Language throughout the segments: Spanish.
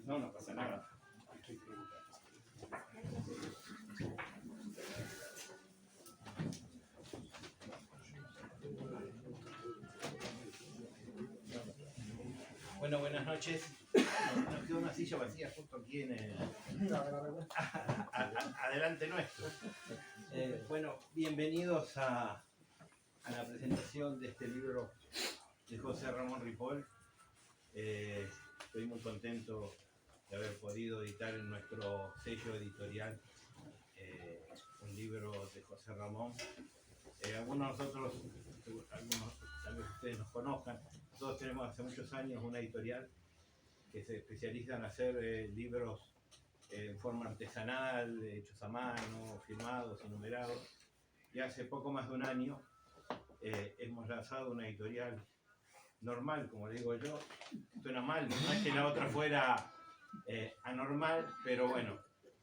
No, no pasa nada. Bueno, buenas noches. Nos quedó una silla vacía justo aquí en el... adelante nuestro. Bueno, bienvenidos a la presentación de este libro de José Ramón Ripoll. Estoy muy contento de haber podido editar en nuestro sello editorial un libro de José Ramón. Algunos de nosotros, tal vez ustedes nos conozcan, nosotros tenemos hace muchos años una editorial que se especializa en hacer libros en forma artesanal, hechos a mano, firmados y numerados. Y hace poco más de un año hemos lanzado una editorial normal, como le digo yo. Suena mal, no es que la otra fuera anormal, pero bueno,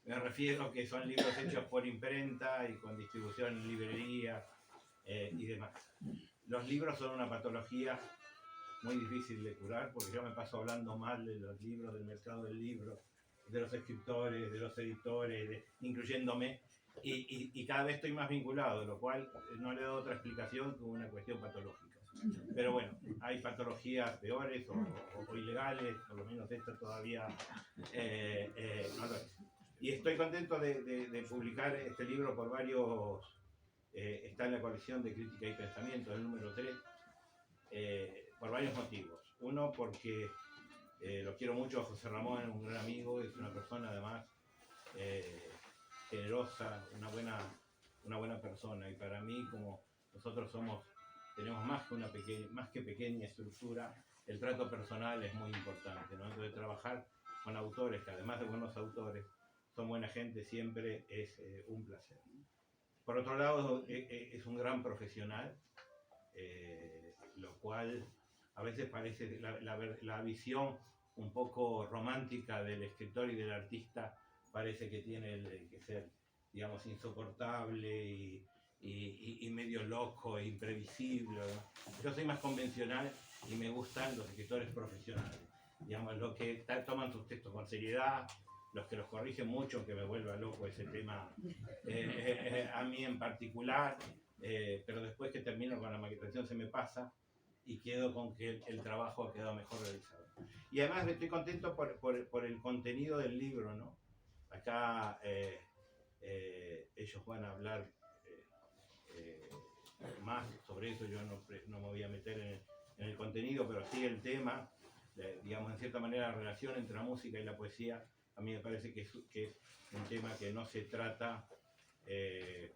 me refiero que son libros hechos por imprenta y con distribución en librerías y demás. Los libros son una patología muy difícil de curar, porque yo me paso hablando mal de los libros, del mercado del libro, de los escritores, de los editores, incluyéndome, y cada vez estoy más vinculado, lo cual no le he dado otra explicación que una cuestión patológica. Pero bueno, hay patologías peores o ilegales, por lo menos esta todavía no lo es. Y estoy contento de publicar este libro por varios... está en la colección de Crítica y Pensamiento, el número 3, por varios motivos. Uno, porque lo quiero mucho a José Ramón, es un gran amigo, es una persona además generosa, una buena persona. Y para mí, como nosotros tenemos más que pequeña estructura, el trato personal es muy importante, ¿no? Entonces trabajar con autores que además de buenos autores son buena gente siempre es un placer. Por otro lado, es un gran profesional, lo cual a veces parece la visión un poco romántica del escritor y del artista parece que tiene que ser, digamos, insoportable y medio loco e imprevisible, ¿no? Yo soy más convencional y me gustan los escritores profesionales, digamos, los que toman sus textos con seriedad, los que los corrigen mucho, que me vuelva loco ese tema a mí en particular, pero después que termino con la maquetación se me pasa y quedo con que el trabajo ha quedado mejor realizado. Y además estoy contento por el contenido del libro, ¿no? Acá ellos van a hablar más sobre eso, yo no me voy a meter en el contenido, pero sí el tema, digamos, en cierta manera la relación entre la música y la poesía, a mí me parece que es un tema que no se trata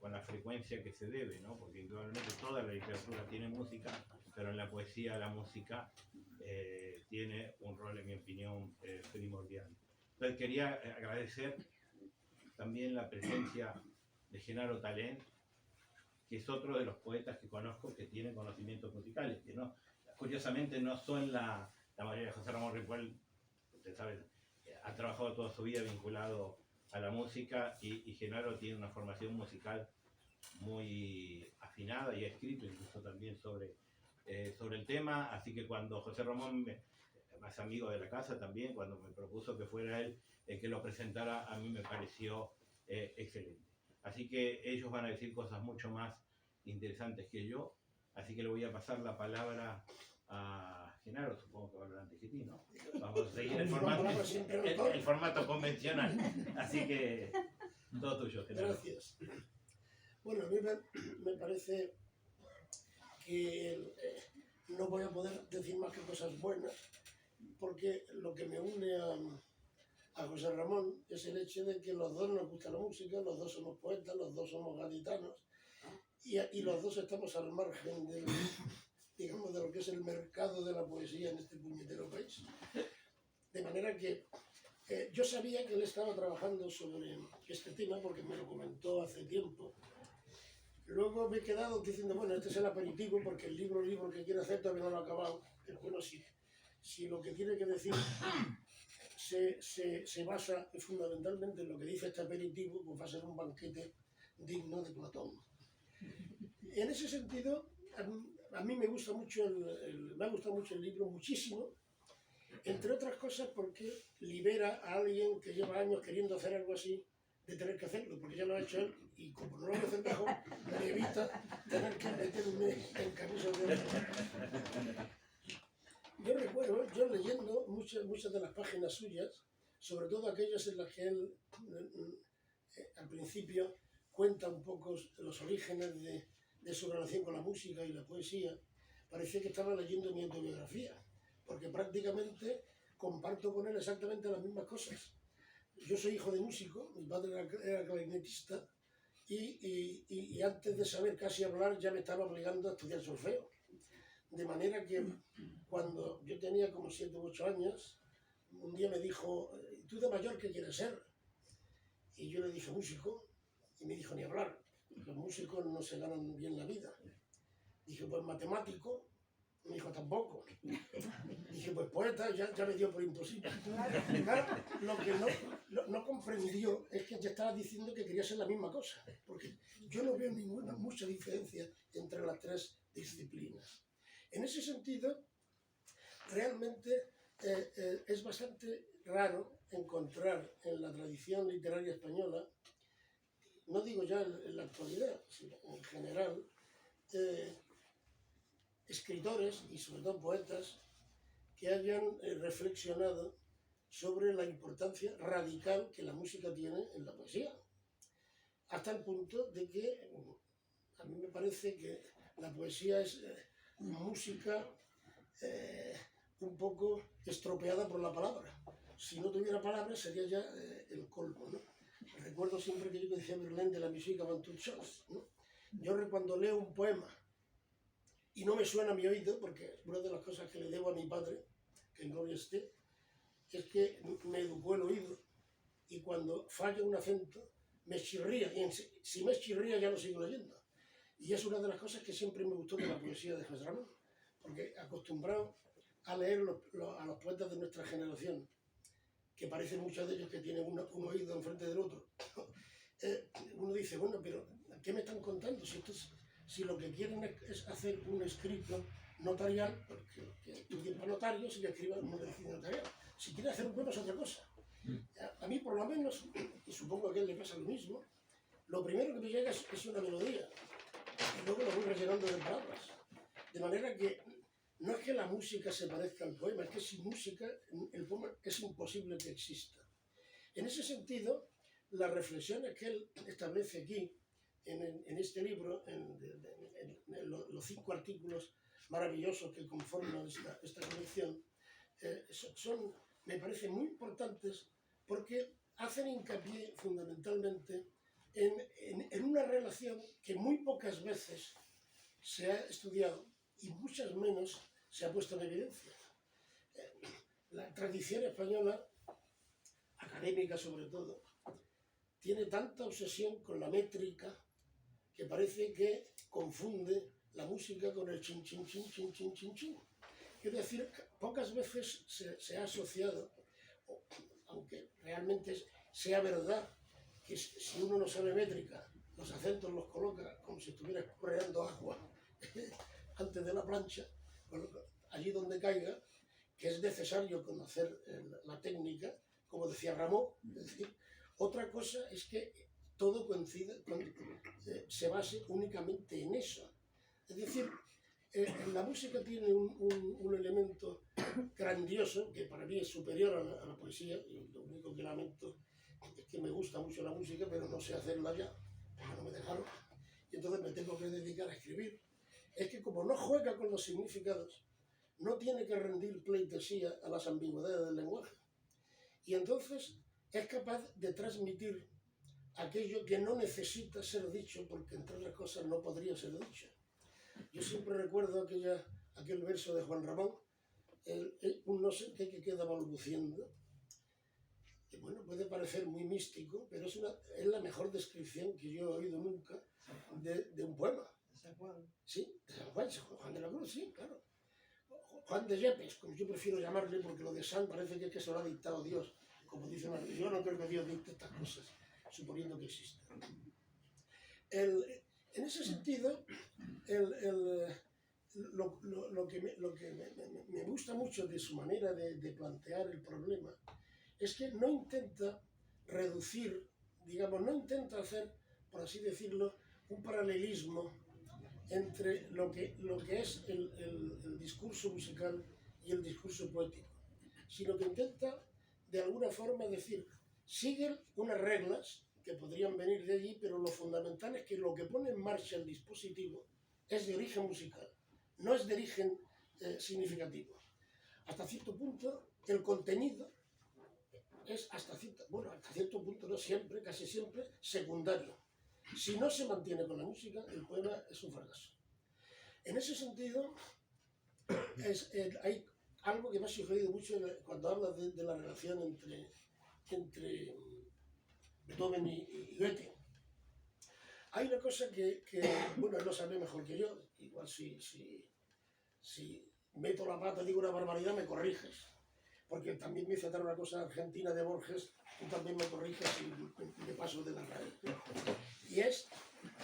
con la frecuencia que se debe, ¿no? Porque indudablemente toda la literatura tiene música, pero en la poesía la música tiene un rol, en mi opinión, primordial. Entonces quería agradecer también la presencia de Genaro Talent, que es otro de los poetas que conozco que tienen conocimientos musicales, que no, curiosamente no son la mayoría de José Ramón Ripoll, usted sabe, ha trabajado toda su vida vinculado a la música y Genaro tiene una formación musical muy afinada y ha escrito incluso también sobre el tema, así que cuando José Ramón, más amigo de la casa también, cuando me propuso que fuera él que lo presentara, a mí me pareció excelente. Así que ellos van a decir cosas mucho más interesantes que yo, así que le voy a pasar la palabra a Genaro, supongo que va a hablar antes que ti, ¿no? Vamos a seguir el formato convencional, así que todo tuyo, Genaro. Gracias. Bueno, a mí me parece que no voy a poder decir más que cosas buenas, porque lo que me une a José Ramón es el hecho de que los dos nos gusta la música, los dos somos poetas, los dos somos gaditanos y los dos estamos al margen digamos, de lo que es el mercado de la poesía en este puñetero país. De manera que yo sabía que él estaba trabajando sobre este tema porque me lo comentó hace tiempo. Luego me he quedado diciendo, bueno, este es el aperitivo porque el libro que quiere hacer todavía no lo ha acabado. Pero bueno, si lo que tiene que decir se basa fundamentalmente en lo que dice este aperitivo, pues va a ser un banquete digno de Platón. En ese sentido, a mí me gusta mucho me ha gustado mucho el libro, muchísimo, entre otras cosas porque libera a alguien que lleva años queriendo hacer algo así de tener que hacerlo, porque ya lo ha hecho él y como no lo hace mejor, me evita tener que meterme en camisa de once. Yo recuerdo, yo leyendo muchas de las páginas suyas, sobre todo aquellas en las que él al principio cuenta un poco los orígenes de su relación con la música y la poesía, parecía que estaba leyendo mi autobiografía, porque prácticamente comparto con él exactamente las mismas cosas. Yo soy hijo de músico, mi padre era clarinetista y antes de saber casi hablar ya me estaba obligando a estudiar solfeo. De manera que cuando yo tenía como 7 u 8 años, un día me dijo, ¿tú de mayor qué quieres ser? Y yo le dije, músico, y me dijo, ni hablar, los músicos no se ganan bien la vida. Dije, pues matemático, me dijo, tampoco. Dije, pues poeta, ya me dio por imposible. Claro, lo que no comprendió es que ya estaba diciendo que quería ser la misma cosa, porque yo no veo mucha diferencia entre las 3 disciplinas. En ese sentido, realmente es bastante raro encontrar en la tradición literaria española, no digo ya en la actualidad, sino en general, escritores y sobre todo poetas que hayan reflexionado sobre la importancia radical que la música tiene en la poesía, hasta el punto de que a mí me parece que la poesía es música un poco estropeada por la palabra. Si no tuviera palabras sería ya el colmo, ¿no? Recuerdo siempre que yo decía Verlaine de la música van toute chose, ¿no? Yo cuando leo un poema y no me suena a mi oído, porque una de las cosas que le debo a mi padre, que en gloria esté, es que me educó el oído y cuando falla un acento me chirría, y si me chirría ya lo sigo leyendo. Y es una de las cosas que siempre me gustó de la poesía de José Ramón, porque acostumbrado a leer a los poetas de nuestra generación, que parecen muchos de ellos que tienen un oído enfrente del otro, uno dice, bueno, pero ¿qué me están contando? Si lo que quieren es hacer un escrito notarial, porque estudien para notarios y que escriban un escrito notarial. Si quieren hacer un poema es otra cosa. A mí, por lo menos, y supongo que a él le pasa lo mismo, lo primero que me llega es una melodía, y luego lo voy rellenando de palabras. De manera que no es que la música se parezca al poema, es que sin música el poema es imposible que exista. En ese sentido, las reflexiones que él establece aquí, en este libro, en los 5 artículos maravillosos que conforman esta colección, me parecen muy importantes porque hacen hincapié fundamentalmente en una relación que muy pocas veces se ha estudiado y muchas menos se ha puesto en evidencia. La tradición española, académica sobre todo, tiene tanta obsesión con la métrica que parece que confunde la música con el chin, chin, chin, chin, chin, chin, chin. Quiero decir, pocas veces se ha asociado, aunque realmente sea verdad, que si uno no sabe métrica, los acentos los coloca como si estuviera escurriendo agua antes de la plancha, allí donde caiga, que es necesario conocer la técnica, como decía Ramón. Es decir, otra cosa es que todo coincide, se base únicamente en eso. Es decir, la música tiene un elemento grandioso que para mí es superior a la poesía, y lo único que lamento es que me gusta mucho la música, pero no sé hacerla ya, porque no me dejaron, y entonces me tengo que dedicar a escribir. Es que como no juega con los significados, no tiene que rendir pleitesía a las ambigüedades del lenguaje. Y entonces es capaz de transmitir aquello que no necesita ser dicho, porque entre otras cosas no podría ser dicho. Yo siempre recuerdo aquel verso de Juan Ramón, un no sé qué que queda balbuciendo, que bueno, puede parecer muy místico, pero es la mejor descripción que yo he oído nunca de un poema. San Juan. Sí, de San Juan, Juan de la Cruz, sí, claro. Juan de Yepes, como yo prefiero llamarle, porque lo de San parece que se lo ha dictado Dios, como dice María. Yo no creo que Dios dicte estas cosas, suponiendo que existen. En ese sentido, lo que me gusta mucho de su manera de plantear el problema es que no intenta reducir, digamos, no intenta hacer, por así decirlo, un paralelismo entre lo que es el discurso musical y el discurso poético, sino que intenta, de alguna forma, decir, siguen unas reglas que podrían venir de allí, pero lo fundamental es que lo que pone en marcha el dispositivo es de origen musical, no es de origen significativo. Hasta cierto punto, el contenido es hasta cierto punto, no siempre, casi siempre, secundario. Si no se mantiene con la música, el poema es un fracaso. En ese sentido, hay algo que me ha sugerido mucho cuando hablas de la relación entre Beethoven y Goethe. Hay una cosa que bueno, él lo sabe mejor que yo, igual si meto la pata y digo una barbaridad me corriges, porque también me hizo dar una cosa argentina de Borges, tú también me corriges y me paso de la radio. Y es,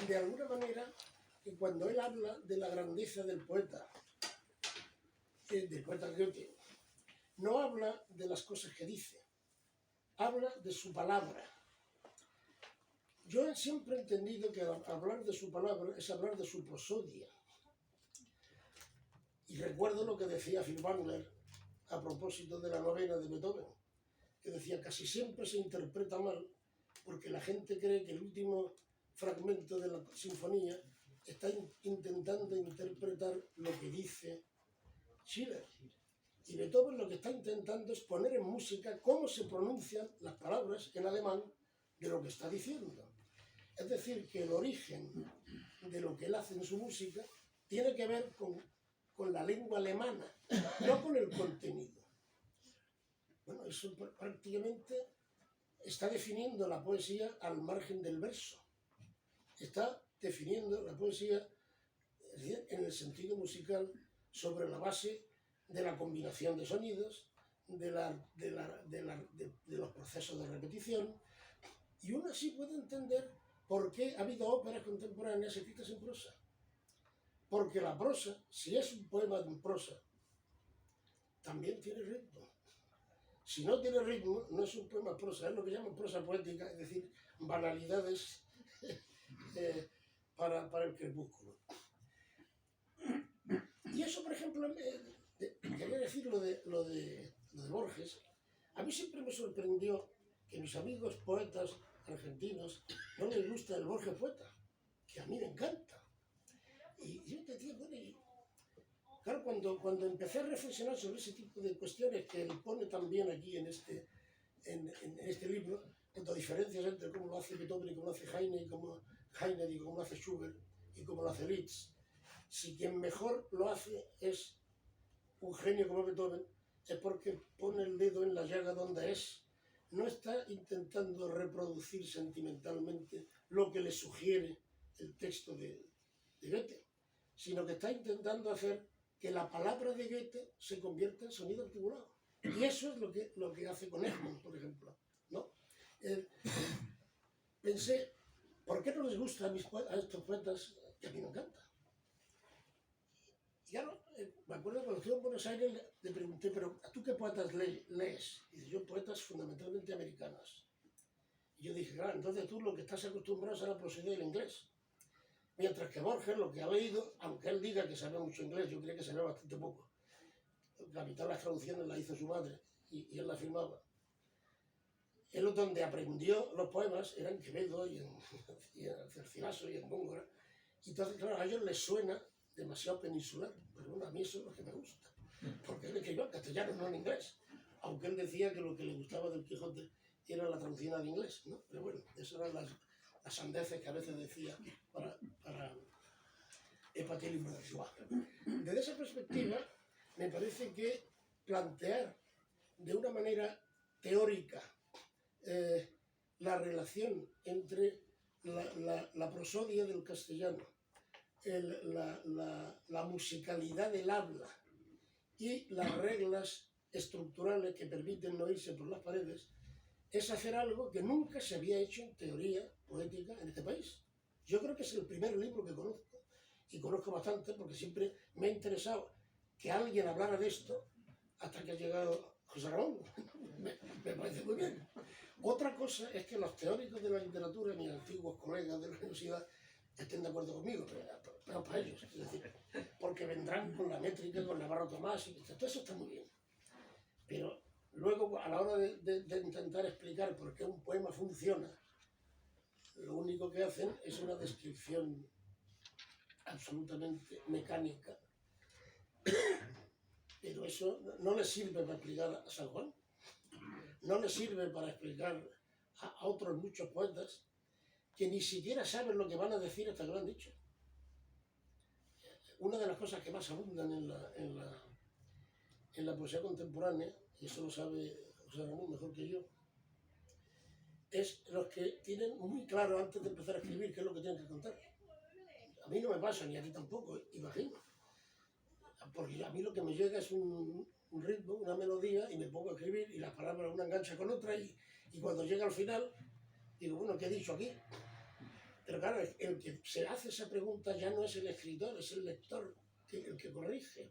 de alguna manera, que cuando él habla de la grandeza del poeta Goethe, no habla de las cosas que dice, habla de su palabra. Yo siempre he entendido que hablar de su palabra es hablar de su prosodia. Y recuerdo lo que decía Furtwängler a propósito de la novena de Beethoven, que decía, casi siempre se interpreta mal porque la gente cree que el último fragmento de la sinfonía está intentando interpretar lo que dice Schiller. Y Beethoven lo que está intentando es poner en música cómo se pronuncian las palabras en alemán de lo que está diciendo. Es decir, que el origen de lo que él hace en su música tiene que ver con la lengua alemana, no con el contenido. Bueno, eso prácticamente está definiendo la poesía al margen del verso. Está definiendo la poesía en el sentido musical sobre la base de la combinación de sonidos, de los procesos de repetición, y uno así puede entender por qué ha habido óperas contemporáneas escritas en prosa. Porque la prosa, si es un poema en prosa, también tiene ritmo. Si no tiene ritmo, no es un poema en prosa, es lo que llaman prosa poética, es decir, banalidades para el crepúsculo. Y eso, por ejemplo, quería decir lo de Borges. A mí siempre me sorprendió que mis amigos poetas argentinos no les gusta el Borges poeta, que a mí me encanta. Y yo decía, bueno, claro, cuando empecé a reflexionar sobre ese tipo de cuestiones que él pone también aquí en este libro, tanto diferencias entre cómo lo hace Beethoven y cómo lo hace Heine, y cómo lo hace Schubert y cómo lo hace Liszt. Si quien mejor lo hace es un genio como Beethoven, es porque pone el dedo en la llaga donde es. No está intentando reproducir sentimentalmente lo que le sugiere el texto de Goethe, sino que está intentando hacer que la palabra de Goethe se convierta en sonido articulado. Y eso es lo que hace con Egmont, por ejemplo, ¿no? Pensé, ¿por qué no les gusta a estos poetas que a mí me encanta? Y claro, me acuerdo cuando estuve en Buenos Aires le pregunté, ¿pero tú qué poetas lees? Y dice, yo poetas fundamentalmente americanos. Y yo dije, claro, entonces tú lo que estás acostumbrado es a la prosodia del inglés. Mientras que Borges, lo que ha leído, aunque él diga que sabe mucho inglés, yo creo que sabe bastante poco. La mitad de las traducciones las hizo su madre y él la firmaba. Él donde aprendió los poemas era en Quevedo y en Garcilaso y en Góngora. Y entonces, claro, a ellos les suena demasiado peninsular, pero bueno, a mí eso es lo que me gusta, porque él escribió en castellano, no en inglés, aunque él decía que lo que le gustaba del Quijote era la traducción al inglés, ¿no? Pero bueno, esas eran las sandeces que a veces decía para épater bourgeois. Desde esa perspectiva, me parece que plantear de una manera teórica la relación entre la prosodia del castellano, la musicalidad del habla y las reglas estructurales que permiten no irse por las paredes, es hacer algo que nunca se había hecho en teoría poética en este país. Yo creo que es el primer libro que conozco, y conozco bastante porque siempre me ha interesado que alguien hablara de esto hasta que ha llegado José Ramón. me parece muy bien. Otra cosa es que los teóricos de la literatura, mis antiguos colegas de la universidad, estén de acuerdo conmigo, pero para ellos, es decir, porque vendrán con la métrica, con Navarro Tomás, y todo eso está muy bien. Pero luego, a la hora de intentar explicar por qué un poema funciona, lo único que hacen es una descripción absolutamente mecánica, pero eso no les sirve para explicar a San Juan, no les sirve para explicar a otros muchos poetas que ni siquiera saben lo que van a decir hasta que lo han dicho. Una de las cosas que más abundan en la poesía contemporánea, y eso lo sabe José Ramón mejor que yo, es los que tienen muy claro antes de empezar a escribir qué es lo que tienen que contar. A mí no me pasa, ni a ti tampoco, imagino. Porque a mí lo que me llega es un ritmo, una melodía, y me pongo a escribir, y las palabras una engancha con otra, y cuando llega al final, digo, bueno, ¿qué he dicho aquí? Pero claro, el que se hace esa pregunta ya no es el escritor, es el lector el que corrige.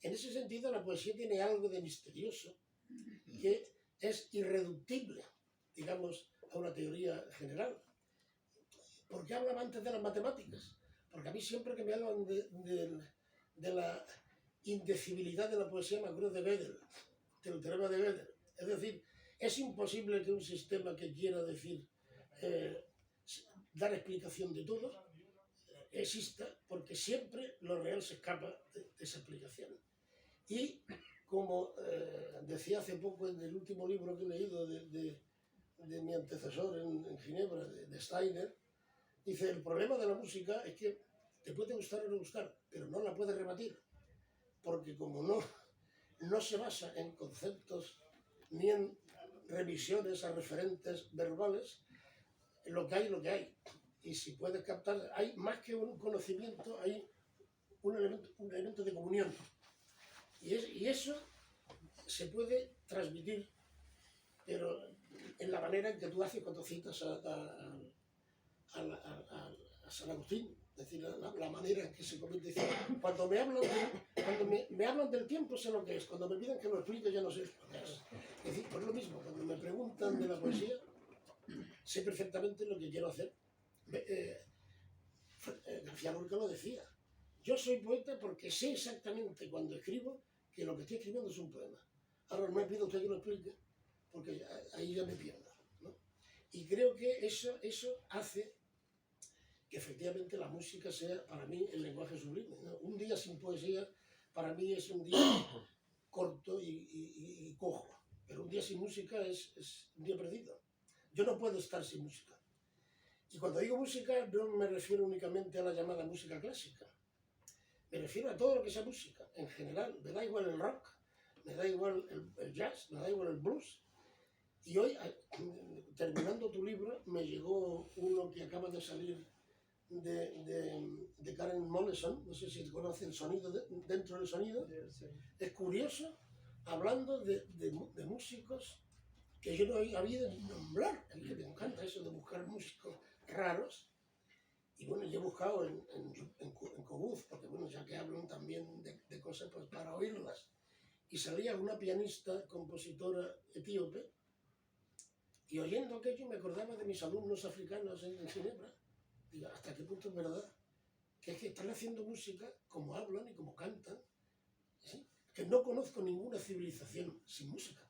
En ese sentido, la poesía tiene algo de misterioso, que es irreductible, digamos, a una teoría general. ¿Por qué hablaba antes de las matemáticas? Porque a mí siempre que me hablan de la indecibilidad de la poesía me acuerdo de Gödel, del teorema de Gödel. Es decir, es imposible que un sistema que quiera decir dar explicación de todo exista, porque siempre lo real se escapa de esa explicación. Y como decía hace poco en el último libro que he leído de mi antecesor en Ginebra, de Steiner, dice, el problema de la música es que te puede gustar o no gustar, pero no la puedes rebatir, porque como no se basa en conceptos ni en revisiones a referentes verbales, lo que hay, lo que hay. Y si puedes captar, hay más que un conocimiento, hay un elemento de comunión. Y eso se puede transmitir, pero en la manera en que tú haces cuando citas a San Agustín, es decir, la manera en que se comenta. Cuando me hablan del tiempo sé lo que es, cuando me piden que lo explique ya no sé lo que es. Es decir, pues lo mismo, cuando me preguntan de la poesía, sé perfectamente lo que quiero hacer. García Lorca lo decía, yo soy poeta porque sé exactamente cuando escribo que lo que estoy escribiendo es un poema. Ahora no me pido usted que lo explique, porque ahí ya me pierdo, ¿no? Y creo que eso hace que efectivamente la música sea para mí el lenguaje sublime, ¿no? Un día sin poesía para mí es un día corto y cojo, pero un día sin música es un día perdido. Yo no puedo estar sin música. Y cuando digo música no me refiero únicamente a la llamada música clásica, me refiero a todo lo que sea música en general. Me da igual el rock, me da igual el jazz, me da igual el blues. Y hoy, terminando tu libro, me llegó uno que acaba de salir de Karen Mollison, no sé si te conoce, el sonido dentro del sonido. Sí. Es curioso, hablando de músicos que yo no había habido ni nombrar, que me encanta eso de buscar músicos raros. Y bueno, yo he buscado en Kobuz, porque bueno, ya que hablan también de cosas pues, para oírlas. Y salía una pianista, compositora etíope, y oyendo aquello me acordaba de mis alumnos africanos en Ginebra. Digo, ¿hasta qué punto es verdad? Que es que están haciendo música como hablan y como cantan, ¿sí? Que no conozco ninguna civilización sin música.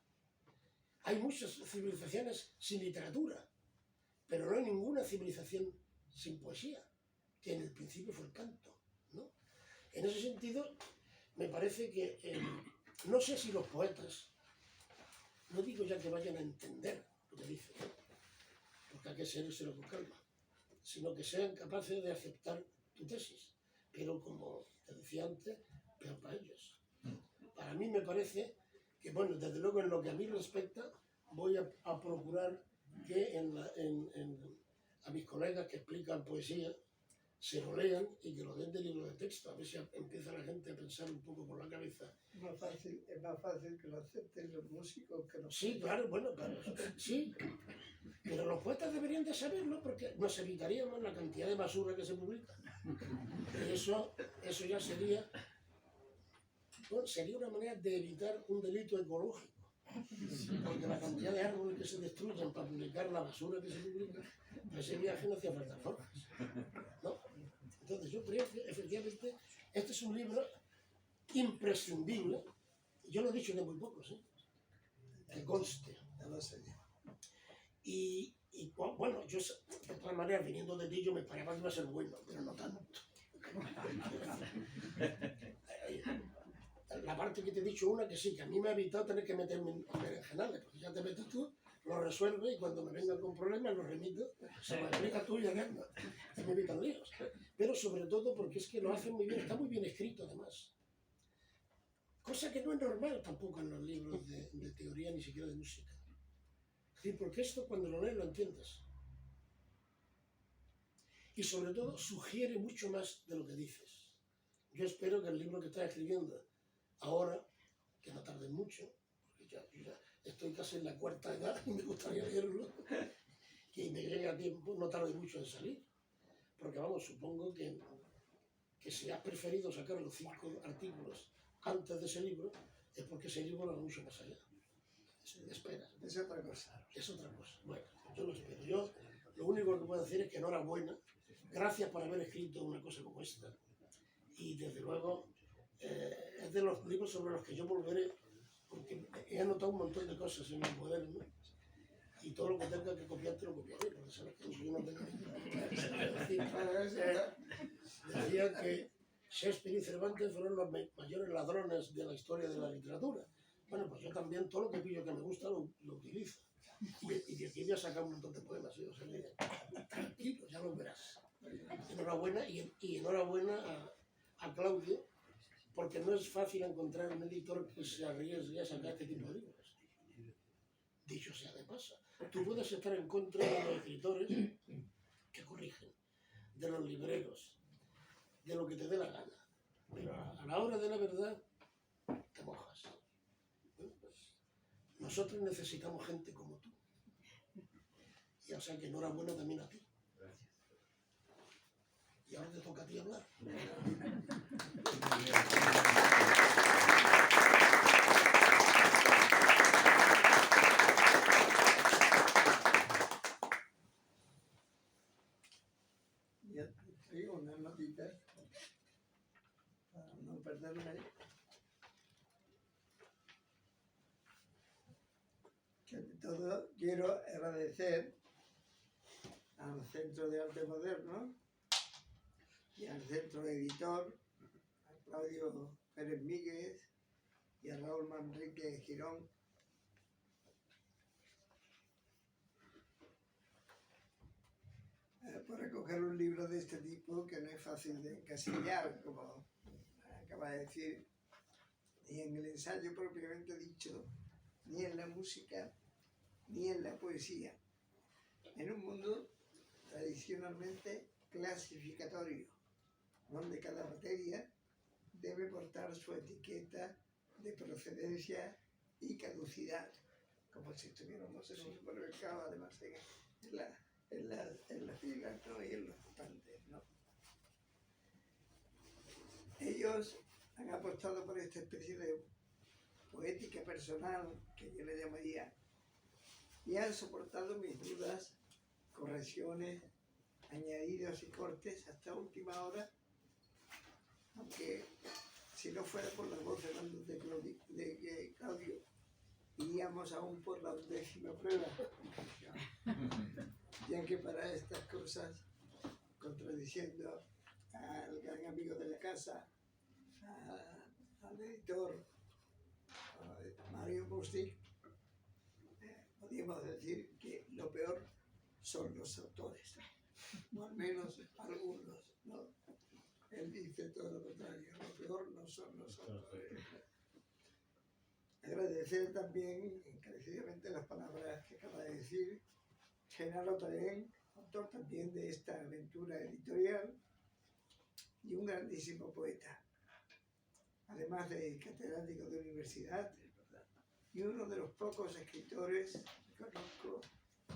Hay muchas civilizaciones sin literatura, pero no hay ninguna civilización sin poesía, que en el principio fue el canto, ¿no? En ese sentido, me parece que, no sé si los poetas, no digo ya que vayan a entender lo que dicen, porque hay que sérselo con calma, sino que sean capaces de aceptar tu tesis, pero como te decía antes, peor para ellos. Para mí me parece que, bueno, desde luego en lo que a mí respecta, voy a procurar que a mis colegas que explican poesía, se lo lean y que lo den de libro de texto, a ver si empieza la gente a pensar un poco por la cabeza. Es más fácil que lo acepten los músicos que los Sí, poetas. claro, bueno, claro, sí. Pero los poetas deberían de saberlo porque nos evitaríamos la cantidad de basura que se publica. Y eso ya sería, bueno, sería una manera de evitar un delito ecológico. Porque la cantidad de árboles que se destruyen para publicar la basura que se publica, ese viaje no hacía falta formas, ¿no? Entonces yo creo que efectivamente este es un libro imprescindible. Yo lo he dicho de muy pocos, que conste. Ya lo sé yo. Y bueno, yo de todas maneras, viniendo de ti, yo me esperaba que iba a ser bueno, pero no tanto. La parte que te he dicho, una que sí, que a mí me ha evitado tener que meterme en berenjenales, porque ya te metes tú, lo resuelves y cuando me vengan con problemas lo remito, se me explica tú y ya anda, y me evitan líos. Pero sobre todo porque es que lo hacen muy bien, está muy bien escrito además. Cosa que no es normal tampoco en los libros de teoría, ni siquiera de música. Es decir, porque esto cuando lo lees lo entiendes. Y sobre todo sugiere mucho más de lo que dices. Yo espero que el libro que estás escribiendo ahora, que no tarde mucho, porque yo ya estoy casi en la cuarta edad y me gustaría leerlo, que me llegue a tiempo, no tarde mucho en salir. Porque vamos, supongo que si has preferido sacar los 5 artículos antes de ese libro, es porque ese libro va mucho más allá. Esperas. Es otra cosa. Es otra cosa. Bueno, yo lo espero. Yo lo único que puedo decir es que enhorabuena, gracias por haber escrito una cosa como esta. Y desde luego es de los libros sobre los que yo volveré, porque he anotado un montón de cosas en mi cuaderno y todo lo que tenga que copiar te lo copiaré, porque sabes que yo no tengo decía que Shakespeare y Cervantes fueron los mayores ladrones de la historia de la literatura. Bueno, pues yo también todo lo que pillo que me gusta lo utilizo. Y de aquí voy a sacar un montón de poemas, ¿sí? O sea, tranquilo, ya lo verás. Enhorabuena y enhorabuena a Claudio, porque no es fácil encontrar un editor que se arriesgue a sacar este tipo de libros. Dicho sea de paso, tú puedes estar en contra de los escritores que corrigen, de los libreros, de lo que te dé la gana, pero a la hora de la verdad te mojas. Bueno, pues, nosotros necesitamos gente como tú. Y o sea que enhorabuena también a ti. Gracias. Y ahora te toca a ti hablar. Ya traigo unas notitas para no perderme. Que ante todo quiero agradecer al Centro de Arte Moderno y al Centro Editor, a Claudio Pérez Míguez y a Raúl Manrique Girón, por recoger un libro de este tipo que no es fácil de encasillar, como acaba de decir, ni en el ensayo propiamente dicho, ni en la música, ni en la poesía. En un mundo tradicionalmente clasificatorio, donde cada materia debe portar su etiqueta de procedencia y caducidad, como si estuviéramos en un supermercado, además en las filas, ¿no? Y en los estantes, ¿no? Ellos han apostado por esta especie de poética personal, que yo le llamaría, y han soportado mis dudas, correcciones, añadidos y cortes hasta última hora, aunque si no fuera por la voz de Claudio, iríamos aún por la 11ª prueba, ya que para estas cosas, contradiciendo al gran amigo de la casa, al editor Mario Bustic, podríamos decir que lo peor son los autores, o al menos algunos, ¿no? Él dice todo lo contrario, lo peor no son los autores. Agradecer también encarecidamente las palabras que acaba de decir Genaro Tarén, autor también de esta aventura editorial, y un grandísimo poeta, además de catedrático de universidad y uno de los pocos escritores que conozco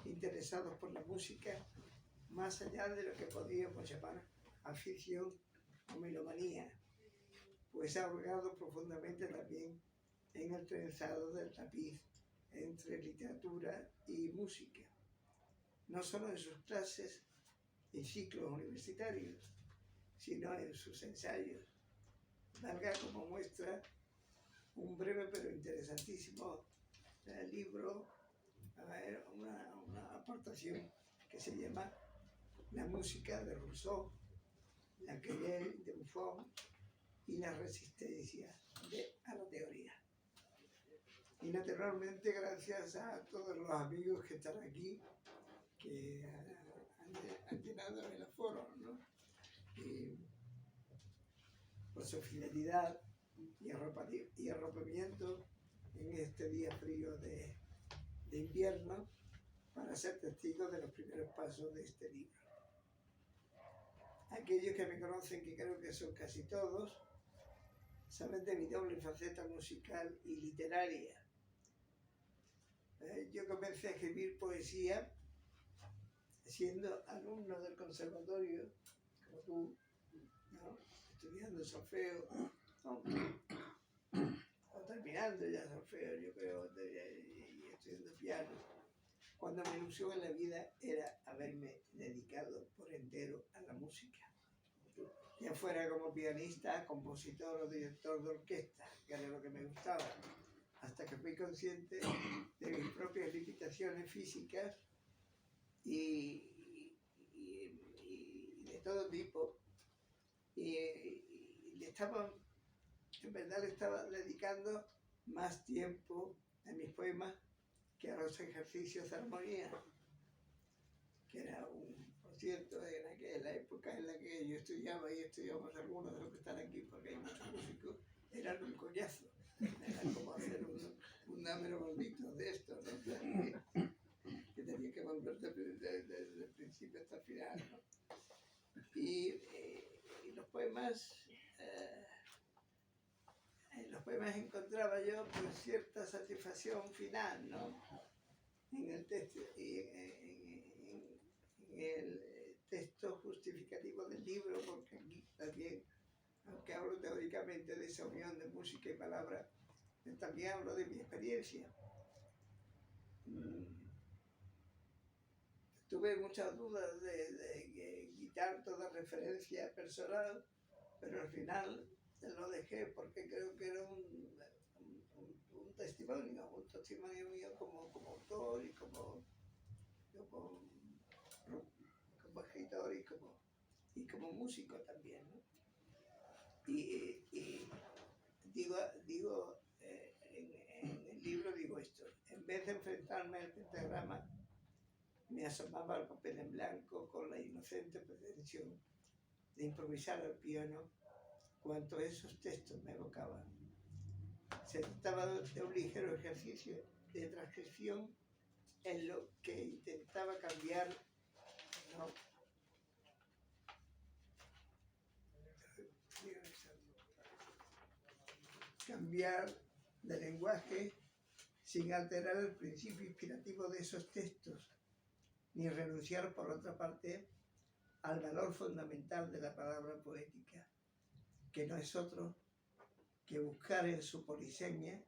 interesados por la música, más allá de lo que podríamos llamar afición o melomanía, pues ha hurgado profundamente también en el trenzado del tapiz entre literatura y música, no solo en sus clases y ciclos universitarios, sino en sus ensayos. Valga como muestra un breve pero interesantísimo libro, una aportación que se llama La música de Rousseau, la querelle de Buffon y la resistencia a la teoría. Y naturalmente gracias a todos los amigos que están aquí, que han llenado el aforo, ¿no? Y por su fidelidad y arropamiento en este día frío de invierno, para ser testigos de los primeros pasos de este libro. Aquellos que me conocen, que creo que son casi todos, saben de mi doble faceta musical y literaria. Yo comencé a escribir poesía siendo alumno del conservatorio, como tú, ¿no? Estudiando solfeo, o terminando ya solfeo, yo creo, y estudiando piano, cuando mi ilusión en la vida era haberme dedicado por entero a la música, ya fuera como pianista, compositor o director de orquesta, que era lo que me gustaba, hasta que fui consciente de mis propias limitaciones físicas y de todo tipo, y en verdad le estaba dedicando más tiempo a mis poemas que a los ejercicios de armonía, que era por cierto, en la época en la que yo estudiaba, y estudiamos algunos de los que están aquí, porque hay muchos músicos, era un coñazo, era como hacer un número bonito de esto, ¿no? Que tenía que volver desde el principio hasta el final, ¿no? Y los poemas encontraba yo pues cierta satisfacción final, ¿no? En el texto, en el texto justificativo del libro, porque aquí también, aunque hablo teóricamente de esa unión de música y palabra, también hablo de mi experiencia. Tuve muchas dudas de quitar toda referencia personal, pero al final lo dejé porque creo que era un testimonio mío como autor y como escritor y como músico también, ¿no? Y digo en el libro digo esto: en vez de enfrentarme al pentagrama, me asomaba al papel en blanco con la inocente pretensión de improvisar al piano cuanto esos textos me evocaban. Se trataba de un ligero ejercicio de transcripción en lo que intentaba cambiar, ¿no? Cambiar de lenguaje sin alterar el principio inspirativo de esos textos, ni renunciar, por otra parte, al valor fundamental de la palabra poética, que no es otro que buscar en su polisemia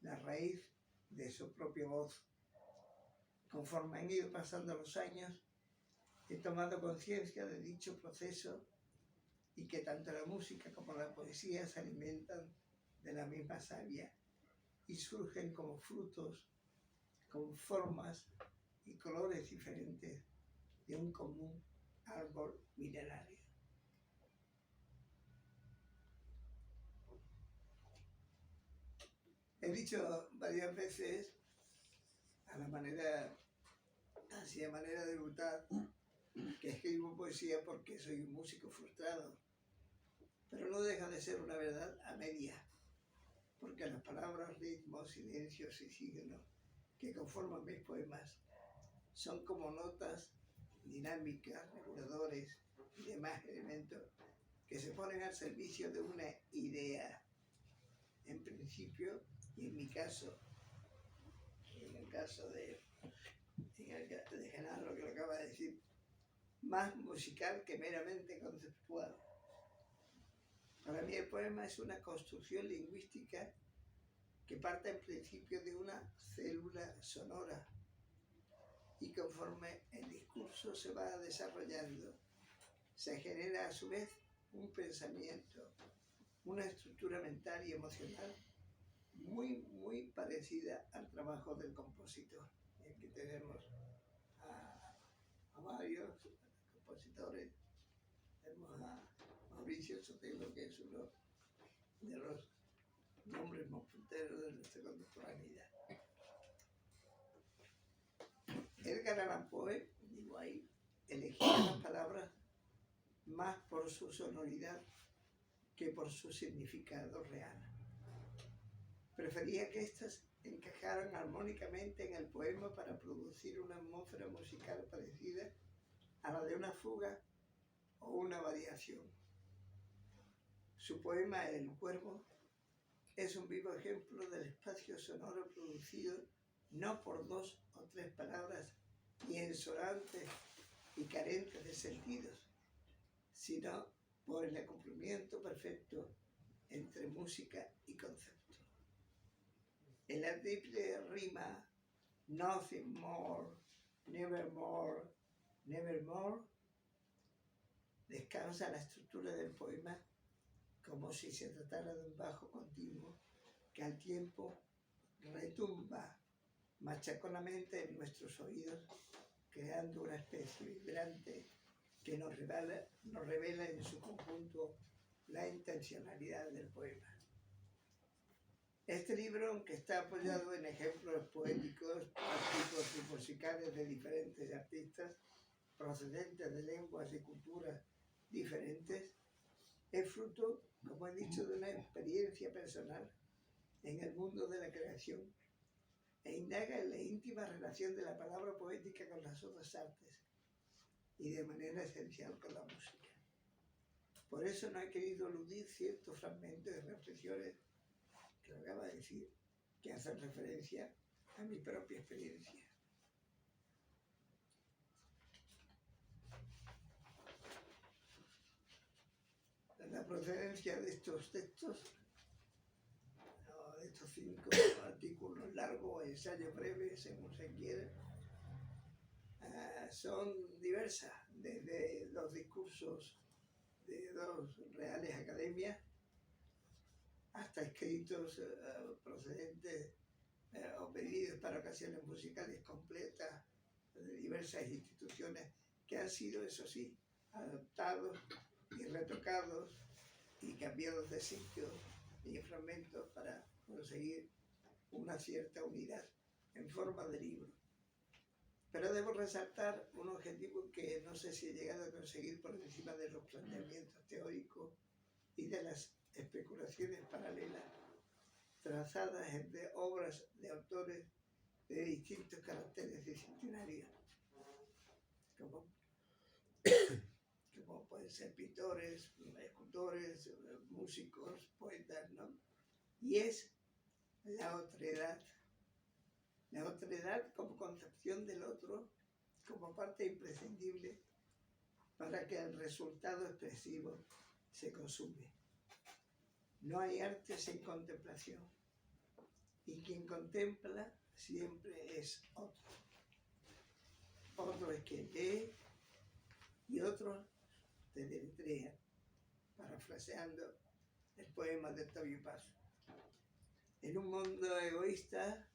la raíz de su propia voz. Conforme han ido pasando los años, he tomado conciencia de dicho proceso y que tanto la música como la poesía se alimentan de la misma savia y surgen como frutos, con formas y colores diferentes de un común árbol milenario. He dicho varias veces, así a manera de brutal, que escribo poesía porque soy un músico frustrado, pero no deja de ser una verdad a media, porque las palabras, ritmos, silencios y signos que conforman mis poemas son como notas dinámicas, reguladores y demás elementos que se ponen al servicio de una idea, en principio, y en mi caso, en el caso de Genaro, que lo acaba de decir, más musical que meramente conceptual. Para mí el poema es una construcción lingüística que parte en principio de una célula sonora y conforme el discurso se va desarrollando, se genera a su vez un pensamiento, una estructura mental y emocional muy parecida al trabajo del compositor. Y aquí tenemos a varios compositores. Tenemos a Mauricio Sotelo, que es uno de los nombres más punteros de nuestra contemporaneidad. Edgar Allan Poe, digo ahí, elegía las palabras más por su sonoridad que por su significado real. Prefería que éstas encajaran armónicamente en el poema para producir una atmósfera musical parecida a la de una fuga o una variación. Su poema El Cuervo es un vivo ejemplo del espacio sonoro producido no por dos o tres palabras insonorantes y carentes de sentidos, sino por el acoplamiento perfecto entre música y concepto. En la triple rima Nothing more, nevermore, nevermore, descansa la estructura del poema como si se tratara de un bajo continuo que al tiempo retumba machaconamente en nuestros oídos, creando una especie vibrante que nos revela en su conjunto la intencionalidad del poema. Este libro, aunque está apoyado en ejemplos poéticos, artículos y musicales de diferentes artistas, procedentes de lenguas y culturas diferentes, es fruto, como he dicho, de una experiencia personal en el mundo de la creación e indaga en la íntima relación de la palabra poética con las otras artes y de manera esencial con la música. Por eso no he querido eludir ciertos fragmentos de reflexiones que acaba de decir, que hacen referencia a mi propia experiencia. La procedencia de estos textos, de estos 5 artículos largos o ensayos breves, según se quiera, son diversas, desde los discursos de 2 reales academias hasta escritos procedentes o pedidos para ocasiones musicales completas de diversas instituciones que han sido, eso sí, adaptados y retocados y cambiados de sitio y fragmentos para conseguir una cierta unidad en forma de libro. Pero debo resaltar un objetivo que no sé si he llegado a conseguir por encima de los planteamientos teóricos y de las especulaciones paralelas trazadas entre obras de autores de distintos caracteres disciplinarios, como pueden ser pintores, escultores, músicos, poetas, ¿no? Y es la otredad como concepción del otro, como parte imprescindible para que el resultado expresivo se consume. No hay arte sin contemplación, y quien contempla siempre es otro. Otro es quien lee y otros te deletrean, parafraseando el poema de Octavio Paz. En un mundo egoísta,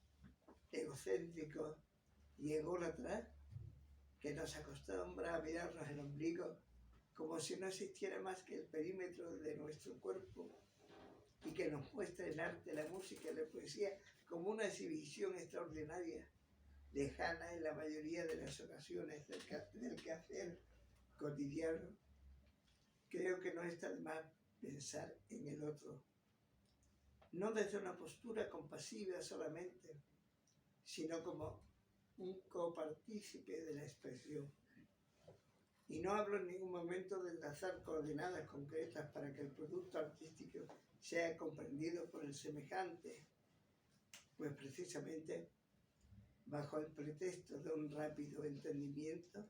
egocéntrico y ególatra, que nos acostumbra a mirarnos el ombligo como si no existiera más que el perímetro de nuestro cuerpo, y que nos muestra el arte, la música y la poesía como una exhibición extraordinaria, lejana en la mayoría de las ocasiones del quehacer cotidiano, creo que no está de más pensar en el otro, no desde una postura compasiva solamente, sino como un copartícipe de la expresión. Y no hablo en ningún momento de trazar coordenadas concretas para que el producto artístico sea comprendido por el semejante, pues precisamente bajo el pretexto de un rápido entendimiento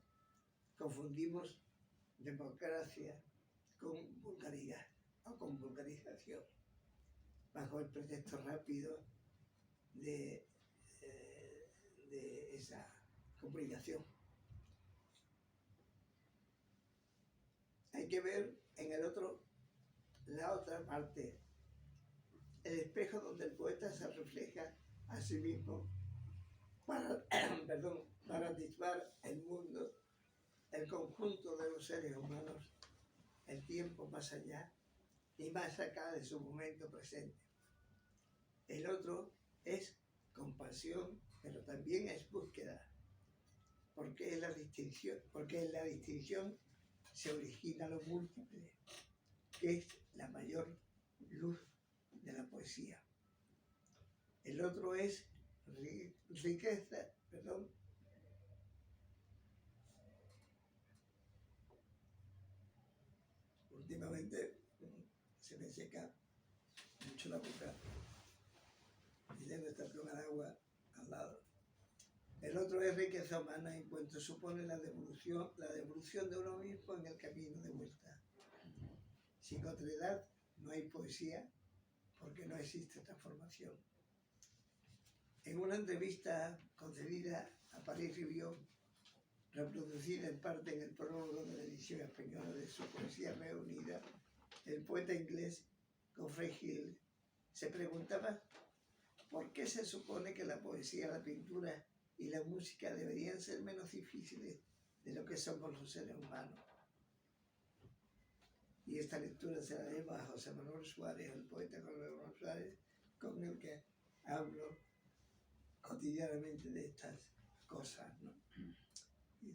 confundimos democracia con vulgaridad o con vulgarización, bajo el pretexto rápido de esa comunicación. Hay que ver en el otro, la otra parte, el espejo donde el poeta se refleja a sí mismo para, para atisbar el mundo, el conjunto de los seres humanos, el tiempo más allá y más acá de su momento presente. El otro es compasión, pero también es búsqueda, porque en la distinción se origina lo múltiple, que es la mayor luz de la poesía. El otro es riqueza, Últimamente se me seca mucho la boca y debo estar con el agua al lado. El otro es riqueza humana en cuanto supone la devolución de uno mismo en el camino de vuelta. Sin otredad no hay poesía porque no existe transformación. En una entrevista concedida a Paris Rivière, reproducida en parte en el prólogo de la edición española de su poesía reunida, el poeta inglés Geoffrey Hill se preguntaba por qué se supone que la poesía, la pintura y la música deberían ser menos difíciles de lo que somos los seres humanos. Y esta lectura se la debo a José Manuel Suárez, el poeta José Manuel Suárez, con el que hablo cotidianamente de estas cosas, ¿no? Y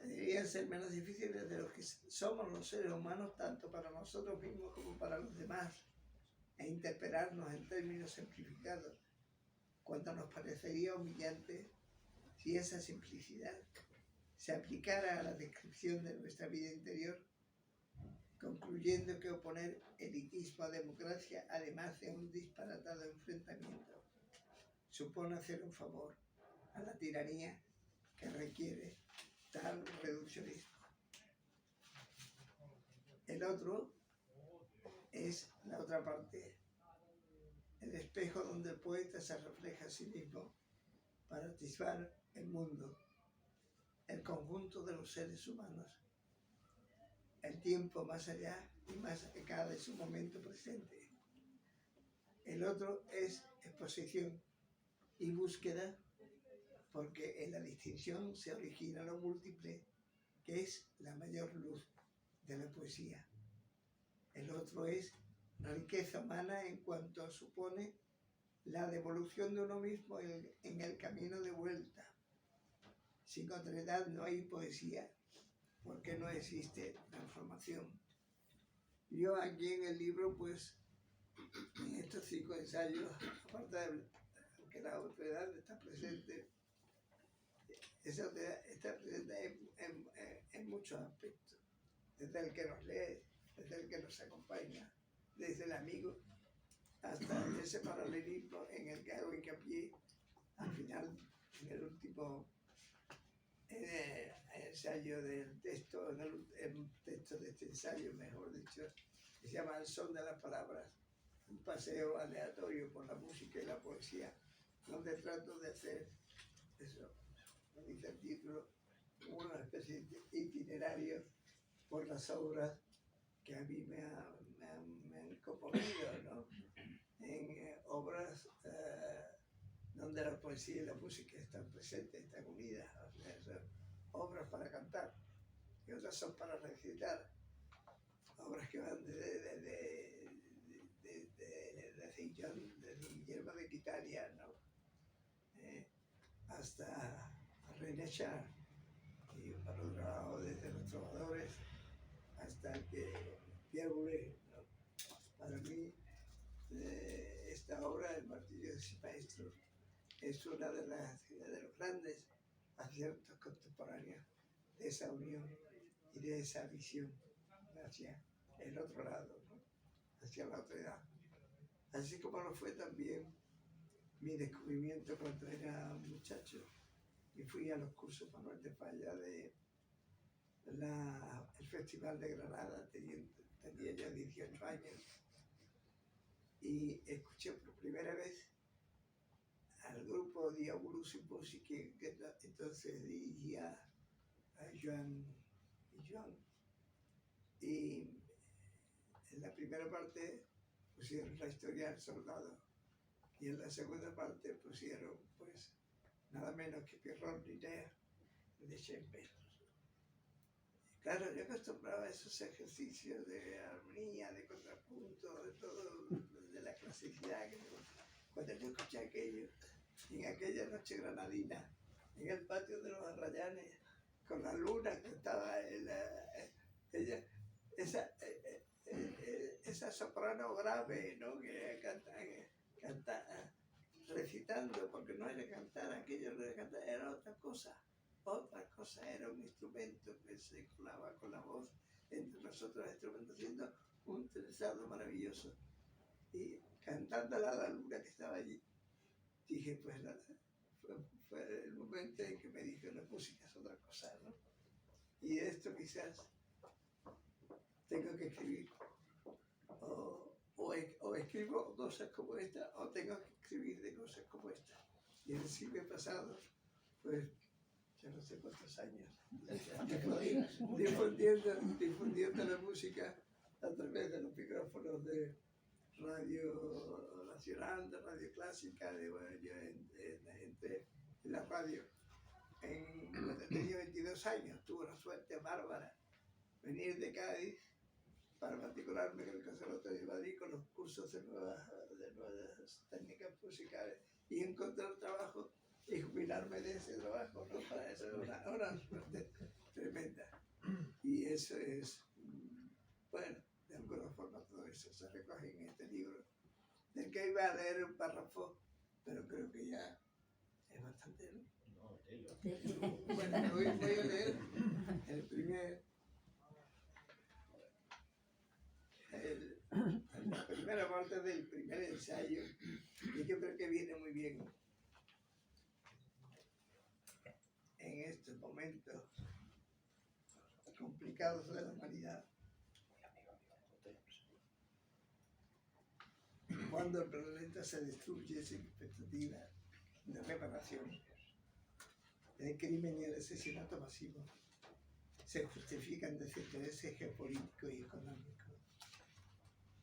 deberían ser menos difíciles de lo que somos los seres humanos, tanto para nosotros mismos como para los demás, e interpelarnos en términos simplificados, cuando nos parecería humillante si esa simplicidad se aplicara a la descripción de nuestra vida interior, concluyendo que oponer elitismo a democracia, además de un disparatado enfrentamiento, supone hacer un favor a la tiranía que requiere tal reduccionismo. El otro es la otra parte, el espejo donde el poeta se refleja a sí mismo para atisbar el mundo, el conjunto de los seres humanos, el tiempo más allá y más acá de su momento presente. El otro es exposición y búsqueda, porque en la distinción se origina lo múltiple, que es la mayor luz de la poesía. El otro es riqueza humana en cuanto supone la devolución de uno mismo en el camino de vuelta. Sin otredad no hay poesía, porque no existe transformación. Yo aquí en el libro, pues, en estos 5 ensayos, aparte de que la otredad está presente, esa otredad está presente en muchos aspectos, desde el que nos lee, desde el que nos acompaña, desde el amigo, hasta ese paralelismo en el que hago hincapié al final, en el último ensayo del texto, en el texto de este ensayo, mejor dicho, que se llama El son de las palabras, un paseo aleatorio por la música y la poesía, donde trato de hacer eso, como dice el título, una especie de itinerario por las obras que a mí me han conmovido, ¿no? En obras donde la poesía y la música están presentes, están unidas, o sea, son obras para cantar y otras son para recitar, obras que van desde Guillermo de Quitania, ¿no? Hasta René Char, y por otro lado desde los trovadores hasta que Pierre Boulez, ¿no? Para mí esta obra, El martirio de su maestro, es una de los grandes aciertos contemporáneos de esa unión y de esa visión hacia el otro lado, ¿no? Hacia la otra edad. Así como lo fue también mi descubrimiento cuando era un muchacho y fui a los cursos Manuel de Falla de el Festival de Granada, tenía ya 18 años, y escuché por primera vez al grupo Diabolus y Pussy, que entonces dirigía a Joan. Y en la primera parte pusieron la historia del soldado, y en la segunda parte pusieron, pues, nada menos que Pierrot Linéa de Chambers. Claro, yo acostumbraba a esos ejercicios de armonía, de contrapunto, de todo, de la clasicidad. Cuando yo escuché aquello, en aquella noche granadina, en el patio de los Arrayanes, con la luna que estaba ella, esa soprano grave, ¿no? Que canta, recitando, porque no era cantar, aquello no era cantar, era otra cosa, era un instrumento que se colaba con la voz entre los otros instrumentos, haciendo un trenzado maravilloso, y cantando a la luna que estaba allí. Dije, pues nada, fue el momento en que me dije, la música es otra cosa, ¿no? Y esto quizás tengo que escribir, o escribo cosas como esta, o tengo que escribir de cosas como esta. Y el siglo pasado, pues, ya no sé cuántos años, difundiendo la música a través de los micrófonos de Radio Nacional, de Radio Clásica, en la radio. Cuando tenía 22 años, tuve una suerte bárbara venir de Cádiz para matricularme en el Conservatorio de Madrid con los cursos de nuevas técnicas musicales y encontrar trabajo y jubilarme de ese trabajo, ¿no? Para eso es una suerte tremenda. Y eso es, bueno, de alguna forma todo eso se recoge en este libro, del que iba a leer un párrafo, pero creo que ya es bastante, ¿no? No, léelo. Bueno, voy a leer la primera parte del primer ensayo, y yo creo que viene muy bien en estos momentos complicados de la humanidad, cuando el planeta se destruye sin expectativa de reparación. El crimen y el asesinato masivo se justifican desde intereses geopolíticos y económicos.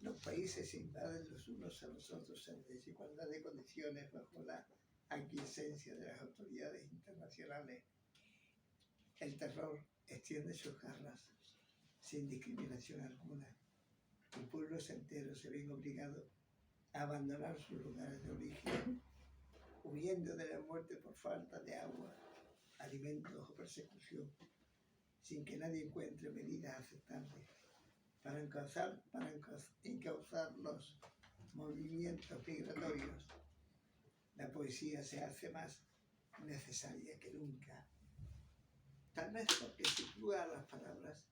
Los países se invaden los unos a los otros en desigualdad de condiciones bajo la aquiescencia de las autoridades internacionales. El terror extiende sus garras sin discriminación alguna, y pueblos enteros se ven obligados a abandonar sus lugares de origen, huyendo de la muerte por falta de agua, alimentos o persecución, sin que nadie encuentre medidas aceptables para encauzar los movimientos migratorios. La poesía se hace más necesaria que nunca, tal vez porque sitúa las palabras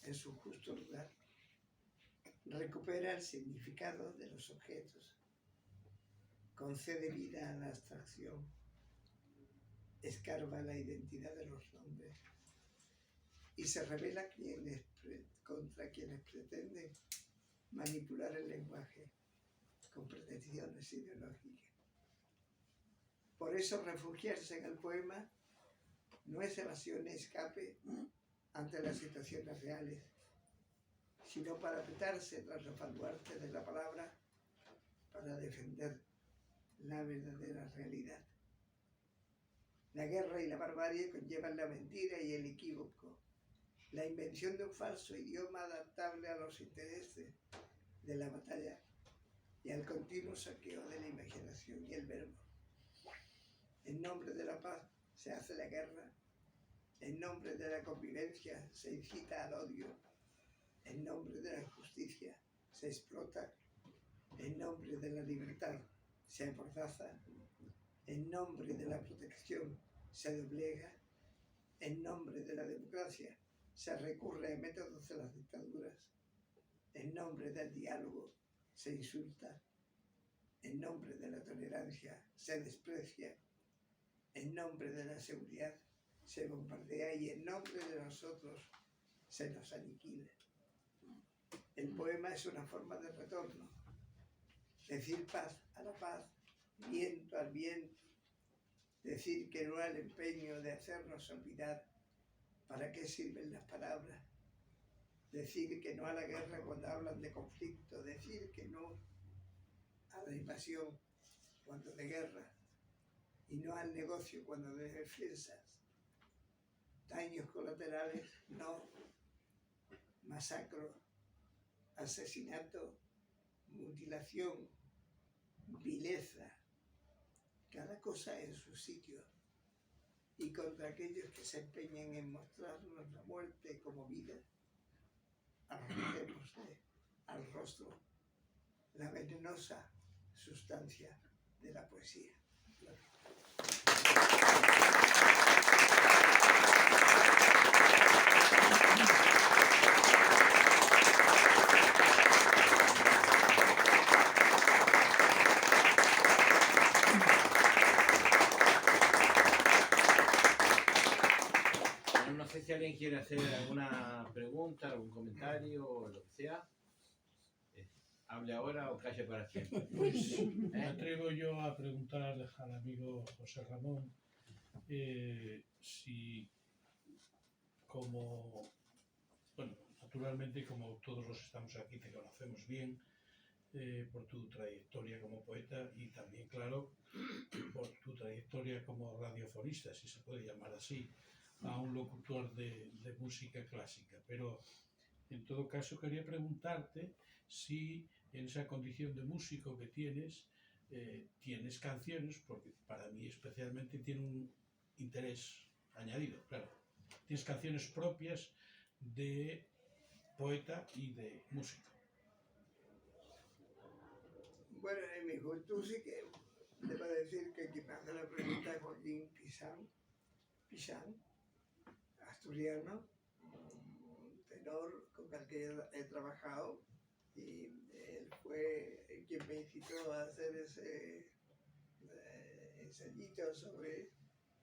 en su justo lugar, recupera el significado de los objetos, concede vida a la abstracción, escarba la identidad de los nombres y se revela contra quienes pretenden manipular el lenguaje con pretensiones ideológicas. Por eso refugiarse en el poema no es evasión ni escape ante las situaciones reales, sino para apretarse tras los baluartes de la palabra para defender la verdadera realidad. La guerra y la barbarie conllevan la mentira y el equívoco, la invención de un falso idioma adaptable a los intereses de la batalla y al continuo saqueo de la imaginación y el verbo. En nombre de la paz se hace la guerra, en nombre de la convivencia se incita al odio, en nombre de la justicia se explota, en nombre de la libertad se amordaza, en nombre de la protección se doblega, En nombre de la democracia se recurre a métodos de las dictaduras. En nombre del diálogo se insulta. En nombre de la tolerancia se desprecia. En nombre de la seguridad se bombardea y en nombre de nosotros se nos aniquila. El poema es una forma de retorno. Decir paz a la paz, viento al viento. Decir que no al empeño de hacernos olvidar para qué sirven las palabras. Decir que no a la guerra cuando hablan de conflicto. Decir que no a la invasión cuando de guerra. Y no al negocio cuando de defensas. Daños colaterales, no. Masacro, asesinato, mutilación, vileza. Cada cosa en su sitio. Y contra aquellos que se empeñen en mostrarnos la muerte como vida, arranquémosle al rostro la venenosa sustancia de la poesía. No sé si alguien quiere hacer alguna pregunta, algún comentario o lo que sea. Hable ahora o calle para siempre. Pues me atrevo yo a preguntar al amigo José Ramón si como, bueno, naturalmente como todos los que estamos aquí te conocemos bien por tu trayectoria como poeta y también, claro, por tu trayectoria como radiofonista, si se puede llamar así, a un locutor de música clásica. Pero en todo caso quería preguntarte si en esa condición de músico que tienes, tienes canciones, porque para mí especialmente tiene un interés añadido, claro. Tienes canciones propias de poeta y de músico. Bueno, en mi juventud sí que debo decir que quien me hace la pregunta es Joaquín Pixán, asturiano, un tenor con el que he trabajado, y él fue quien me incitó a hacer ese ensayito sobre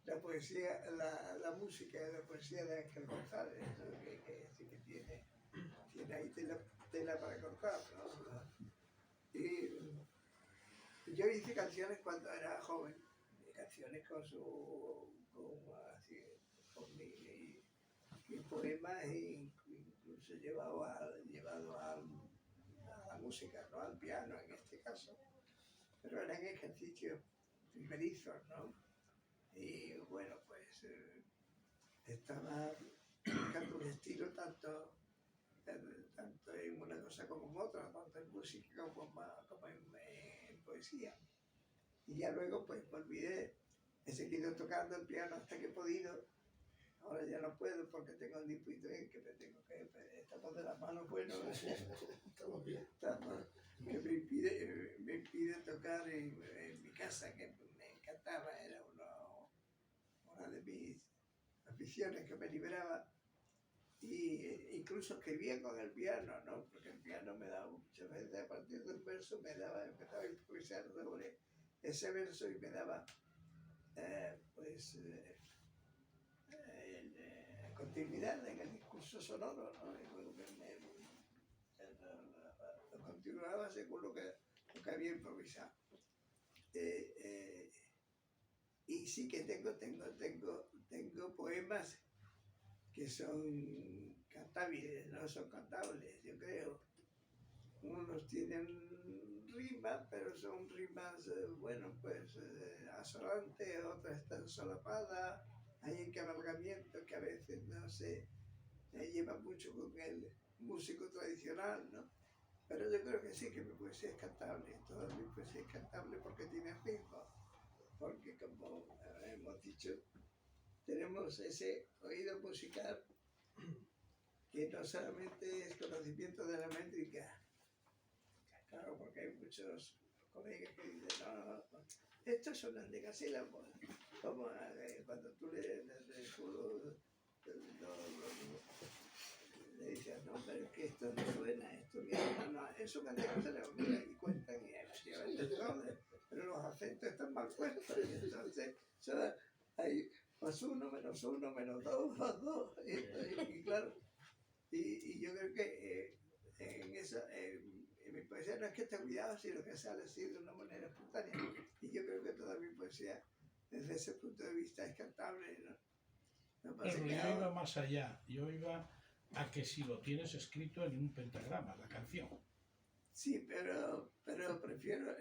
la poesía, la música y la poesía de Ángel González, ¿no? que sí que tiene ahí tela para cortar, ¿no? Y yo hice canciones cuando era joven, canciones con mis poemas, e incluso llevado a la música, no al piano en este caso, pero eran ejercicios primerizos, ¿no? Y bueno, pues estaba buscando un estilo tanto en una cosa como en otra, tanto en música como en poesía. Y ya luego pues me olvidé, he seguido tocando el piano hasta que he podido. Ahora ya no puedo porque tengo un diputén que estamos de las manos, bueno, Estamos bien. que me impide tocar en mi casa, que me encantaba, era una de mis aficiones que me liberaba. Y incluso escribía con el piano, ¿no? Porque el piano me daba muchas veces, a partir de un verso, empezaba a improvisar sobre ese verso y me daba, continuidad en el discurso sonoro, ¿no? Y luego lo continuaba según lo que había improvisado. Y sí que tengo poemas que son cantables, no son cantables, yo creo. Unos tienen rimas, pero son rimas, asolantes, otras están solapadas, hay encabalgamientos que a veces no se lleva mucho con el músico tradicional, ¿no? Pero yo creo que sí, que mi poesía es cantable, toda mi poesía es cantable porque tiene ritmo, porque como hemos dicho, tenemos ese oído musical que no solamente es conocimiento de la métrica, claro, porque hay muchos colegas que dicen, no, estos son endecasílabos, cuando tú le decías, no, pero es que esto no suena, esto no, eso me deja mira, y cuentan y efectivamente todo, pero los acentos están mal puestos, y entonces hay +1, -1, -2, +2, y claro, y yo creo que en eso, en mi poesía no es que esté cuidado, sino que sale así de una manera espontánea, y yo creo que toda mi poesía, desde ese punto de vista, es cantable, ¿no? Pero yo iba más allá, yo iba a que si lo tienes escrito en un pentagrama, la canción. Sí, pero prefiero, no,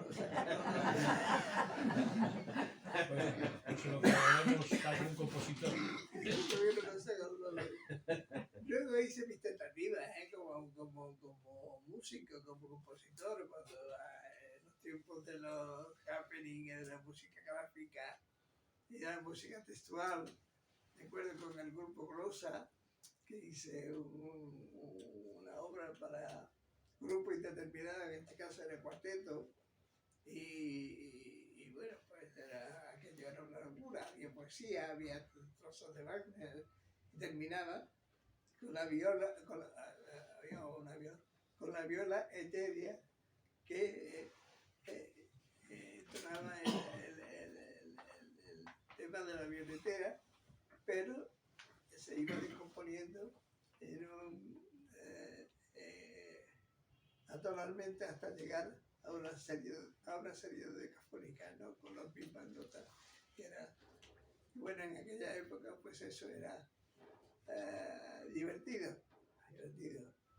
o sea, Pues se lo grabamos a algún compositor. Luego hice mis tentativas, como músico, como compositor, cuando en los tiempos de los happenings, de la música gráfica y de la música textual. Me acuerdo con el grupo Glosa, que hice una obra para grupo indeterminado, en este caso era cuarteto, y bueno, pues aquello era una locura, había poesía, había trozos de Wagner, y terminaba con la viola, con la viola etérea que tocaba el tema de la violetera, pero se iba descomponiendo atonalmente hasta llegar a una serie de decafónicas, ¿no? Con las mismas notas, que era, bueno, en aquella época pues eso era divertido,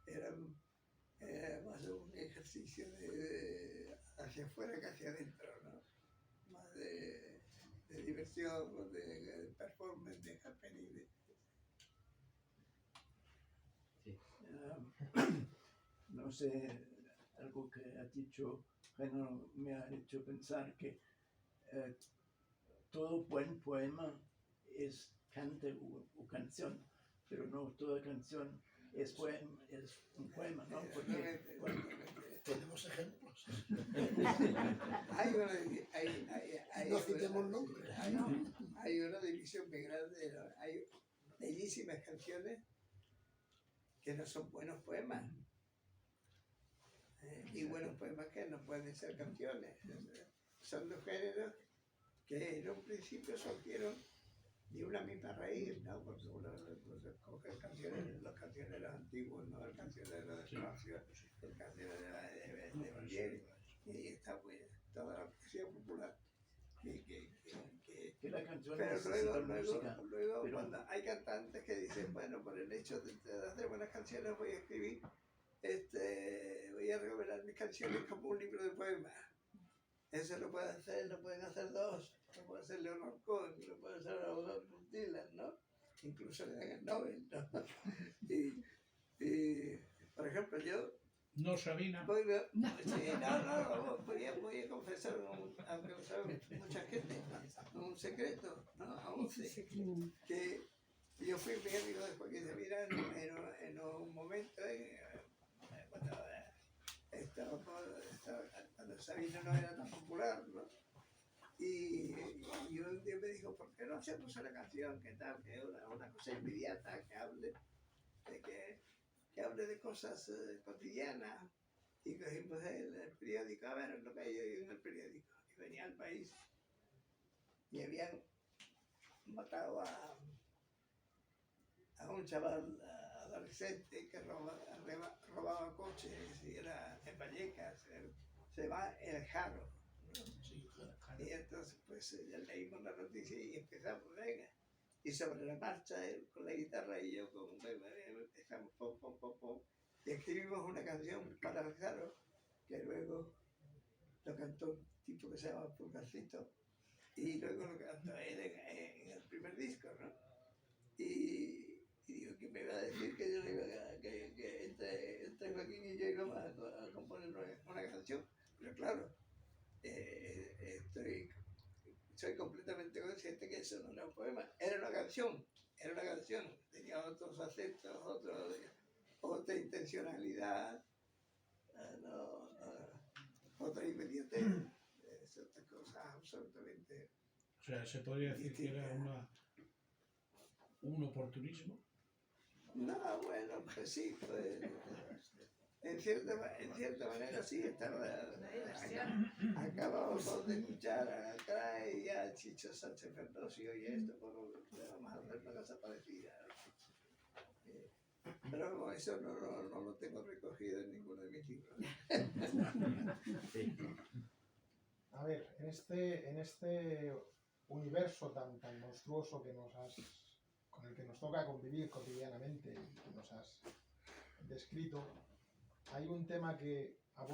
era más un ejercicio de hacia afuera que hacia adentro, ¿no? Más de diversión, de performance, de happening. No sé, algo que ha dicho Renan me ha hecho pensar que todo buen poema es cante o canción, pero no toda canción es un poema, ¿no? Porque Tenemos ejemplos. No citemos nombres. Hay una división muy grande, ¿no? Hay bellísimas canciones que no son buenos poemas. Y buenos poemas que no pueden ser canciones. Son dos géneros que en un principio surgieron de una misma raíz, ¿no? Porque uno coge canciones, los cancioneros antiguos, ¿no? El cancionero de Palacio, el cancionero de Vallieri, y está pues toda la poesía popular. que la canción Pero necesita música. luego pero cuando hay cantantes que dicen, bueno, por el hecho de hacer buenas canciones voy a escribir, voy a revelar mis canciones como un libro de poemas. Eso lo pueden hacer dos, lo puede hacer Leonard Cohen, lo puede hacer Bob Dylan, ¿no? Incluso le dan el Nobel, ¿no? Y por ejemplo, yo... No, Sabina. Voy a confesar, aunque lo sabe mucha gente, un secreto, ¿no? Aún sé que yo fui muy amigo de Joaquín Sabina en un momento, cuando Sabina no era tan popular, ¿no? Y un día me dijo, ¿por qué no hacemos una canción que tal, que una cosa inmediata, que hable de cosas cotidianas? Y cogimos el periódico, a ver lo que hay hoy en el periódico. Y venía al País y habían matado a un chaval adolescente que robaba coches, y era en Vallecas, se va el Jaro, ¿no? Y entonces pues ya leímos la noticia y empezamos, venga, y sobre la marcha él con la guitarra y yo empezamos pom, y escribimos una canción para el Jaro, que luego lo cantó un tipo que se llama Pulgarcito, y luego lo cantó él en el primer disco, ¿no? Y digo, que me iba a decir que yo le iba que entre Joaquín y yo íbamos a componer una canción, pero claro, soy completamente consciente que eso no era un poema, era una canción, tenía otros acentos, otra intencionalidad, otra inmediatez, otra cosa absolutamente O sea, se podría decir que era un oportunismo. No, bueno, pues sí, pues, en cierta manera sí, acabamos de escuchar acá y a Chicho Sánchez Fernández y esto, pues vamos a hacer una cosa parecida. Pero no, eso no lo tengo recogido en ninguno de mis libros. Sí. A ver, en este universo tan monstruoso con el que nos toca convivir cotidianamente y que nos has descrito, hay un tema que